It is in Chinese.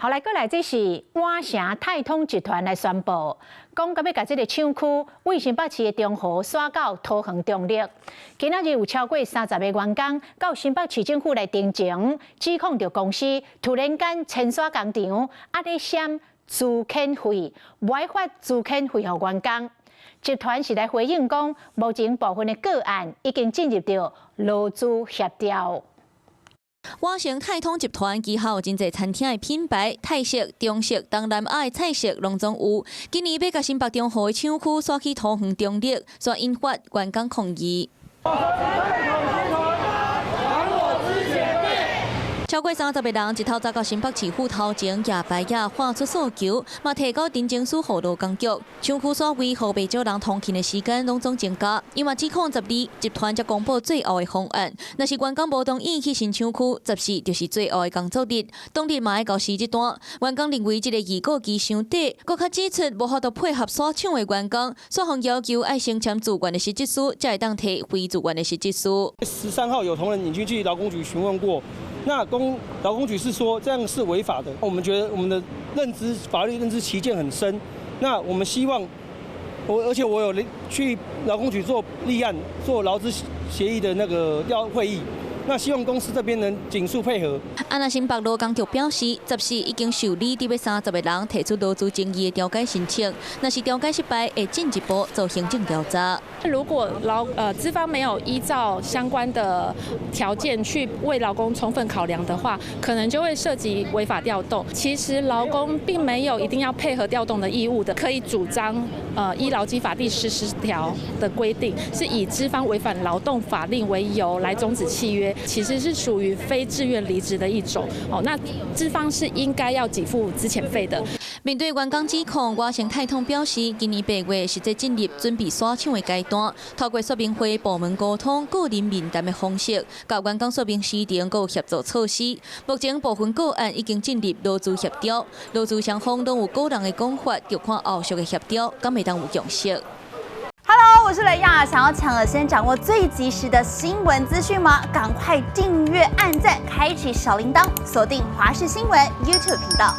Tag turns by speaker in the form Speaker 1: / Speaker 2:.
Speaker 1: 后来过来，这是万城泰通集团来宣布，讲要把这个厂区卫星北市的中和刷到桃园中立。今仔日有超过30个员工到新北市政府来定情，指控着公司突然间清刷工厂，咧闪资遣费，违法资遣费予员工。集团是来回应讲，目前部分的个案已经进入到劳资协调。
Speaker 2: 万城泰通集团旗下有真侪餐厅的品牌，泰式、中式、东南亚的菜式拢总有。今年要甲新北中和的厂区刷去桃园中立，所引发员工抗议。超过30个人一头扎到新北市府头前，夜白夜发出诉求，嘛提高定情书给劳工局。厂区所为互袂少人通勤的时间拢总增加，因为指控12集团才公布最后的方案。若是员工无同意去新厂区，14就是最后的工作日，当日嘛要交时这单。员工认为这个预告期伤短，搁较指出无法度配合所厂的员工，所方要求爱先签自愿的实质书，才会当提非自愿的实质书。
Speaker 3: 13号有同仁已经去劳工局询问过。那劳工局是说这样是违法的，我们觉得我们的法律认知歧见很深。那我们希望，而且我有去劳工局做立案、做劳资协议的那个会议。那希望公司这边能尽速配合。
Speaker 2: 安新北劳工局表示，14已经受理伫要30个人提出劳资争议的调解申请，若是调解失败，会进一步做行政调查。
Speaker 4: 如果资方没有依照相关的条件去为劳工充分考量的话，可能就会涉及违法调动。其实劳工并没有一定要配合调动的义务的，可以主张依劳基法第10条的规定，是以资方违反劳动法令为由来终止契约。其实是属于非自愿离职的一种那资方是应该要给付资遣费的。
Speaker 2: 面对员工指控，万城泰通表示，今年8月实际进入准备刷厂的阶段，透过说明会、部门沟通、个人面谈的方式，甲员工说明时程和协作措施。目前部分个案已经进入劳资协调，劳资双方都有个人的讲法，就看后续的协调敢会当有共识。
Speaker 5: Hello， 我是雷亚，想要抢先掌握最及时的新闻资讯吗？赶快订阅、按赞、开启小铃铛，锁定华视新闻 YouTube 频道。